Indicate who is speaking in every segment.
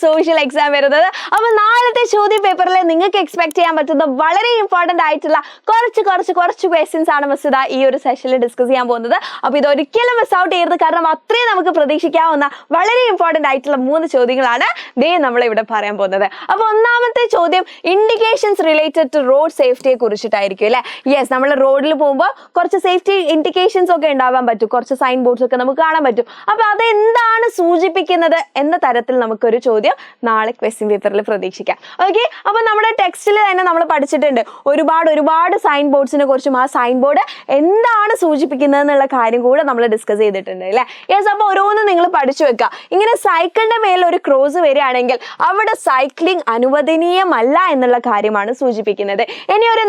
Speaker 1: Social exam വരുന്നത്. അപ്പൊ നാളത്തെ ചോദ്യ പേപ്പറിൽ നിങ്ങൾക്ക് എക്സ്പെക്ട് ചെയ്യാൻ പറ്റുന്ന വളരെ ഇമ്പോർട്ടന്റ് ആയിട്ടുള്ള കുറച്ച് ക്വസ്റ്റ്യൻസ് ആണ് മിസ് ഇതാ ഈ ഒരു സെഷനിൽ ഡിസ്കസ് ചെയ്യാൻ പോകുന്നത്. അപ്പൊ ഇതൊരിക്കലും മിസ് ഔട്ട് ചെയ്യരുത്, കാരണം അത്രയും നമുക്ക് പ്രതീക്ഷിക്കാവുന്ന വളരെ ഇമ്പോർട്ടന്റ് ആയിട്ടുള്ള 3 ചോദ്യങ്ങളാണ് നമ്മൾ ഇവിടെ പറയാൻ പോകുന്നത്. അപ്പൊ ഒന്നാമത്തെ ചോദ്യം ഇൻഡിക്കേഷൻസ് റിലേറ്റഡ് ടു റോഡ് സേഫ്റ്റിയെ കുറിച്ചിട്ടായിരിക്കും അല്ലെ. യെസ്, നമ്മൾ റോഡിൽ പോകുമ്പോൾ കുറച്ച് സേഫ്റ്റി ഇൻഡിക്കേഷൻസ് ഒക്കെ ഉണ്ടാവാൻ പറ്റും, കുറച്ച് സൈൻ ബോർഡ്സ് ഒക്കെ നമുക്ക് കാണാൻ പറ്റും. അപ്പൊ അതെന്താണ് സൂചിപ്പിക്കുന്നത് എന്ന തരത്തിൽ നമുക്കൊരു ചോദ്യം നാളെ ക്വസ്റ്റ്യൻ പേപ്പറിൽ പ്രതീക്ഷിക്കാം. ഓക്കെ, അപ്പൊ നമ്മുടെ ടെക്സ്റ്റിൽ തന്നെ നമ്മൾ പഠിച്ചിട്ടുണ്ട് ഒരുപാട് സൈൻ ബോർഡ്സിനെ കുറിച്ചും ആ സൈൻ ബോർഡ് എന്താണ് സൂചിപ്പിക്കുന്നത് എന്നുള്ള കാര്യം കൂടെ നമ്മൾ ഡിസ്കസ് ചെയ്തിട്ടുണ്ട് അല്ലെ. യെസ്, അപ്പൊ ഓരോന്നും നിങ്ങൾ പഠിച്ചു വെക്കുക. ഇങ്ങനെ സൈക്കിളിന്റെ മേലെ ഒരു ക്രോസ് വരികയാണെങ്കിൽ അവിടെ സൈക്ലിംഗ് അനുവദനീയമല്ല എന്നുള്ള കാര്യമാണ് സൂചിപ്പിക്കുന്നത്. ഇനി ഒരു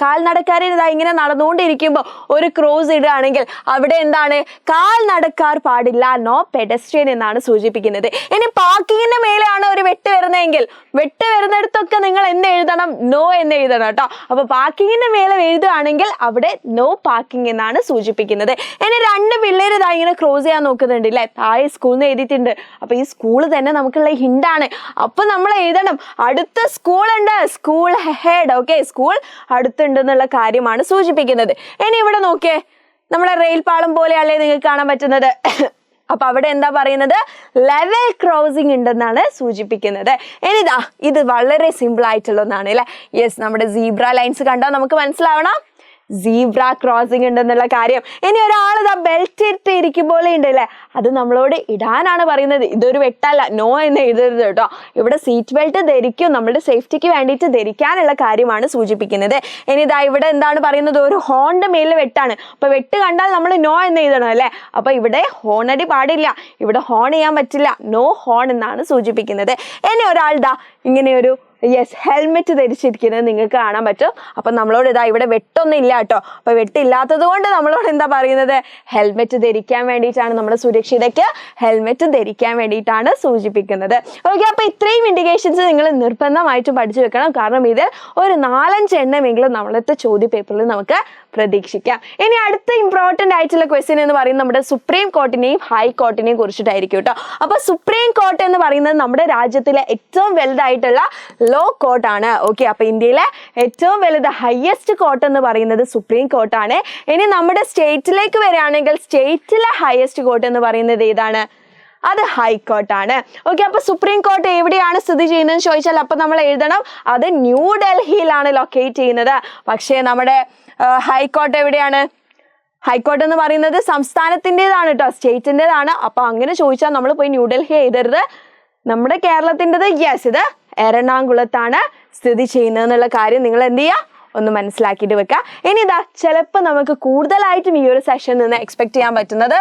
Speaker 1: കാൽനടക്കാരൻ ഇങ്ങനെ നടന്നുകൊണ്ടിരിക്കുമ്പോൾ ഒരു ക്രോസ് ഇടുകയാണെങ്കിൽ അവിടെ എന്താണ്, കാൽനടക്കാർ പാടില്ല, നോ പെഡസ്ട്രിയൻ എന്നാണ് സൂചിപ്പിക്കുന്നത്. ഇനി പാർക്കിങ്ങിന്റെ മേലെയാണ് ഒരു വെട്ട് വരുന്നതെങ്കിൽ വെട്ട് വരുന്നിടത്തൊക്കെ നിങ്ങൾ എന്ത് എഴുതണം, നോ എന്ന് എഴുതണം കേട്ടോ. അപ്പൊ പാർക്കിങ്ങിന്റെ മേലെ എഴുതുകയാണെങ്കിൽ അവിടെ നോ പാർക്കിംഗ് എന്നാണ് സൂചിപ്പിക്കുന്നത്. ഇനി 2 പിള്ളേർ ഇങ്ങനെ ക്രോസ് ചെയ്യാൻ നോക്കുന്നുണ്ട് അല്ലെ, താഴെ സ്കൂളിൽ എഴുതിയിട്ടുണ്ട്. അപ്പൊ ഈ സ്കൂൾ തന്നെ നമുക്കുള്ള ഹിന്റാണ്. അപ്പൊ നമ്മൾ എഴുതണം അടുത്ത സ്കൂൾ ഉണ്ട്, സ്കൂൾ ഹെഡ്. ഓക്കെ, സ്കൂൾ അടുത്തുണ്ട് എന്നുള്ള കാര്യമാണ് സൂചിപ്പിക്കുന്നത്. ഇനി ഇവിടെ നോക്കിയേ, നമ്മളെ റെയിൽ പാളം പോലെയല്ലേ നിങ്ങൾക്ക് കാണാൻ പറ്റുന്നത്. അപ്പൊ അവിടെ എന്താ പറയുന്നത്, ലെവൽ ക്രോസിംഗ് ഉണ്ടെന്നാണ് സൂചിപ്പിക്കുന്നത്. ഇനിതാ ഇത് വളരെ സിമ്പിൾ ആയിട്ടുള്ള ഒന്നാണ് അല്ലെ. യെസ്, നമ്മുടെ സീബ്ര ലൈൻസ് കണ്ടാൽ നമുക്ക് മനസ്സിലാവണം സീബ്ര ക്രോസിംഗ് ഉണ്ടെന്നുള്ള കാര്യം. ഇനി ഒരാൾ ഇതാ ബെൽറ്റ് ഇട്ട് ഇരിക്കുമ്പോൾ ഉണ്ട് അല്ലേ, അത് നമ്മളോട് ഇടാനാണ് പറയുന്നത്. ഇതൊരു വെട്ടല്ല, നോ എന്ന് എഴുതരുത് കേട്ടോ. ഇവിടെ സീറ്റ് ബെൽറ്റ് ധരിക്കും, നമ്മുടെ സേഫ്റ്റിക്ക് വേണ്ടിയിട്ട് ധരിക്കാനുള്ള കാര്യമാണ് സൂചിപ്പിക്കുന്നത്. ഇനി ഇതാ ഇവിടെ എന്താണ് പറയുന്നത്, ഒരു ഹോണിന്റെ മേലിൽ വെട്ടാണ്. അപ്പൊ വെട്ട് കണ്ടാൽ നമ്മൾ നോ എന്ന് എഴുതണം അല്ലെ. അപ്പൊ ഇവിടെ ഹോണടി പാടില്ല, ഇവിടെ ഹോൺ ചെയ്യാൻ പറ്റില്ല, നോ ഹോൺ എന്നാണ് സൂചിപ്പിക്കുന്നത്. ഇനി ഒരാൾ ഇതാ ഇങ്ങനെയൊരു ഹെൽമെറ്റ് ധരിച്ചിരിക്കുന്നത് നിങ്ങൾക്ക് കാണാൻ പറ്റും. അപ്പൊ നമ്മളോട് ഇതാ ഇവിടെ വെട്ടൊന്നും ഇല്ല കേട്ടോ. അപ്പൊ വെട്ടില്ലാത്തത് കൊണ്ട് നമ്മളോട് എന്താ പറയുന്നത്, ഹെൽമെറ്റ് ധരിക്കാൻ വേണ്ടിയിട്ടാണ്, നമ്മുടെ സുരക്ഷിതയ്ക്ക് ഹെൽമെറ്റ് ധരിക്കാൻ വേണ്ടിയിട്ടാണ് സൂചിപ്പിക്കുന്നത്. ഓക്കെ, അപ്പൊ ഇത്രയും ഇൻഡിക്കേഷൻസ് നിങ്ങൾ നിർബന്ധമായിട്ടും പഠിച്ചു വെക്കണം, കാരണം ഇതിൽ ഒരു 4-5 എണ്ണമെങ്കിലും നമ്മളത്തെ ചോദ്യ പേപ്പറിൽ നമുക്ക് പ്രതീക്ഷിക്കാം. ഇനി അടുത്ത ഇമ്പോർട്ടന്റ് ആയിട്ടുള്ള ക്വസ്റ്റ്യൻ എന്ന് പറയുന്നത് നമ്മുടെ സുപ്രീം കോർട്ടിനെയും ഹൈക്കോർട്ടിനെയും കുറിച്ചിട്ടായിരിക്കും കേട്ടോ. അപ്പൊ സുപ്രീം കോർട്ട് എന്ന് പറയുന്നത് നമ്മുടെ രാജ്യത്തിലെ ഏറ്റവും വലുതായിട്ടുള്ള ലോ കോർട്ടാണ്. ഓക്കെ, അപ്പൊ ഇന്ത്യയിലെ ഏറ്റവും വലുത് ഹയസ്റ്റ് കോർട്ട് എന്ന് പറയുന്നത് സുപ്രീം കോർട്ടാണ്. ഇനി നമ്മുടെ സ്റ്റേറ്റിലേക്ക് വരികയാണെങ്കിൽ സ്റ്റേറ്റിലെ ഹയസ്റ്റ് കോർട്ട് എന്ന് പറയുന്നത് ഏതാണ്, അത് ഹൈക്കോർട്ടാണ്. ഓക്കെ, അപ്പൊ സുപ്രീം കോർട്ട് എവിടെയാണ് സ്ഥിതി ചെയ്യുന്നത് ചോദിച്ചാൽ അപ്പൊ നമ്മൾ എഴുതണം അത് ന്യൂഡൽഹിയിലാണ് ലൊക്കേറ്റ് ചെയ്യുന്നത്. പക്ഷേ നമ്മുടെ ഹൈക്കോർട്ട് എവിടെയാണ്, ഹൈക്കോർട്ട് എന്ന് പറയുന്നത് സംസ്ഥാനത്തിൻ്റെതാണ് കേട്ടോ, സ്റ്റേറ്റിൻ്റെതാണ്. അപ്പൊ അങ്ങനെ ചോദിച്ചാൽ നമ്മൾ പോയി ന്യൂഡൽഹി എഴുതരുത്. നമ്മുടെ കേരളത്തിൻ്റെത് ഇത് എറണാകുളത്താണ് സ്ഥിതി ചെയ്യുന്നത് എന്നുള്ള കാര്യം നിങ്ങൾ എന്ത് ചെയ്യുക, ഒന്ന് മനസ്സിലാക്കിയിട്ട് വെക്കുക. ഇനി ഇതാ ചിലപ്പോൾ നമുക്ക് കൂടുതലായിട്ടും ഈ ഒരു സെഷനിൽ നിന്ന് എക്സ്പെക്ട് ചെയ്യാൻ പറ്റുന്നത്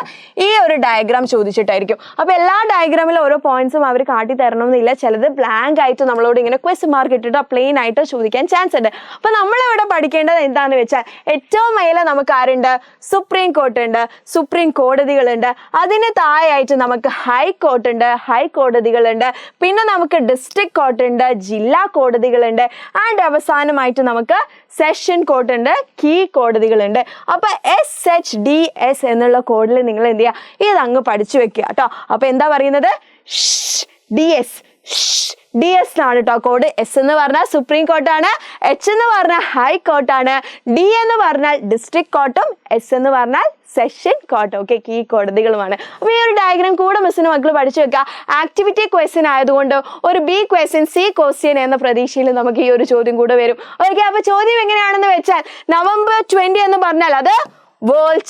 Speaker 1: ഈ ഒരു ഡയഗ്രാം ചോദിച്ചിട്ടായിരിക്കും. അപ്പോൾ എല്ലാ ഡയഗ്രാമിലും ഓരോ പോയിന്റ്സും അവർ കാട്ടി തരണമെന്നില്ല, ചിലത് ബ്ലാങ്ക് ആയിട്ട് നമ്മളോട് ഇങ്ങനെ ക്വസ്റ്റ്യൻ മാർക്ക് ഇട്ടിട്ട് പ്ലെയിൻ ആയിട്ട് ചോദിക്കാൻ ചാൻസ് ഉണ്ട്. അപ്പോൾ നമ്മളിവിടെ പഠിക്കേണ്ടത് എന്താണെന്ന് വെച്ചാൽ ഏറ്റവും മേലെ നമുക്ക് ആരുണ്ട്, സുപ്രീം കോർട്ട് ഉണ്ട്, സുപ്രീം കോടതികളുണ്ട്. അതിന് താഴെയായിട്ട് നമുക്ക് ഹൈക്കോർട്ട് ഉണ്ട്, ഹൈക്കോടതികളുണ്ട്. പിന്നെ നമുക്ക് ഡിസ്ട്രിക്ട് കോർട്ട് ഉണ്ട്, ജില്ലാ കോടതികളുണ്ട്. ആൻഡ് അവസാനമായിട്ട് നമുക്ക് സെഷൻ കോർട്ട് ഉണ്ട്, കീ കോടതികളുണ്ട്. അപ്പൊ SHDS എന്നുള്ള കോഡിൽ നിങ്ങൾ എന്ത് ചെയ്യുക, ഇത് അങ്ങ് പഠിച്ചു വെക്കുക കേട്ടോ. അപ്പൊ എന്താ പറയുന്നത്, DS ആണ് കേട്ടോ കോഡ്. S എന്ന് പറഞ്ഞാൽ സുപ്രീം കോർട്ടാണ്, H എന്ന് പറഞ്ഞാൽ ഹൈക്കോർട്ടാണ്, D എന്ന് പറഞ്ഞാൽ ഡിസ്ട്രിക്ട് കോർട്ടും, S എന്ന് പറഞ്ഞാൽ സെഷൻ കോർട്ട്. ഓക്കെ, കീ കോടതികളുമാണ്. അപ്പൊ ഈ ഒരു ഡയഗ്രാം കൂടെ മിസ്സിന് മക്കൾ പഠിച്ചു വെക്കുക. ആക്ടിവിറ്റി ക്വസ്റ്റ്യൻ ആയതുകൊണ്ട് ഒരു B ക്വസ്റ്റ്യൻ C ക്വസ്റ്റ്യൻ എന്ന പ്രതീക്ഷയിൽ നമുക്ക് ഈ ഒരു ചോദ്യം കൂടെ വരും. ഓക്കെ, അപ്പൊ ചോദ്യം എങ്ങനെയാണെന്ന് വെച്ചാൽ November 20 എന്ന് പറഞ്ഞാൽ അത് വേൾഡ്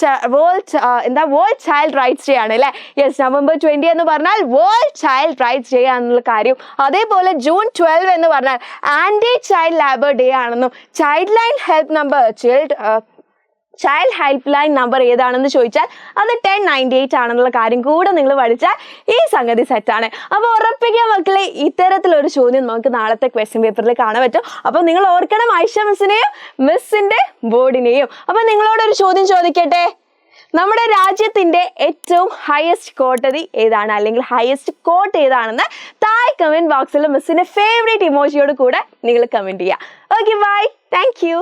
Speaker 1: ചൈൽഡ് റൈറ്റ്സ് ഡേ ആണ് അല്ലെ. യെസ്, November 20 എന്ന് പറഞ്ഞാൽ വേൾഡ് ചൈൽഡ് റൈറ്റ്സ് ഡേ ആണെന്നുള്ള കാര്യം. അതേപോലെ June 12 എന്ന് പറഞ്ഞാൽ ആന്റി ചൈൽഡ് ലേബർ ഡേ ആണെന്നും child line help number child help line number ഏതാണെന്ന് ചോദിച്ചാൽ അത് 1098 ആണെന്നുള്ള കാര്യം കൂടെ നിങ്ങൾ പഠിച്ചാൽ ഈ സംഗതി സെറ്റാണ്. അപ്പോൾ ഉറപ്പിക്കുക മക്കളെ, ഇത്തരത്തിലൊരു ചോദ്യം നമുക്ക് നാളത്തെ ക്വസ്റ്റ്യൻ പേപ്പറിൽ കാണാൻ പറ്റും. അപ്പോൾ നിങ്ങൾ ഓർക്കണം ഐഷ മിസ്സിനെയും മിസ്സിന്റെ ബോർഡിനെയും. അപ്പോൾ നിങ്ങളോടൊരു ചോദ്യം ചോദിക്കട്ടെ, നമ്മുടെ രാജ്യത്തിന്റെ ഏറ്റവും ഹയസ്റ്റ് കോടതി ഏതാണ്, അല്ലെങ്കിൽ ഹയസ്റ്റ് കോർട്ട് ഏതാണെന്ന് താഴെ കമന്റ് ബോക്സിൽ മിസ്സിന്റെ ഫേവറേറ്റ് ഇമോജിയോട് കൂടെ നിങ്ങൾ കമന്റ് ചെയ്യുക. Okay, bye, thank U.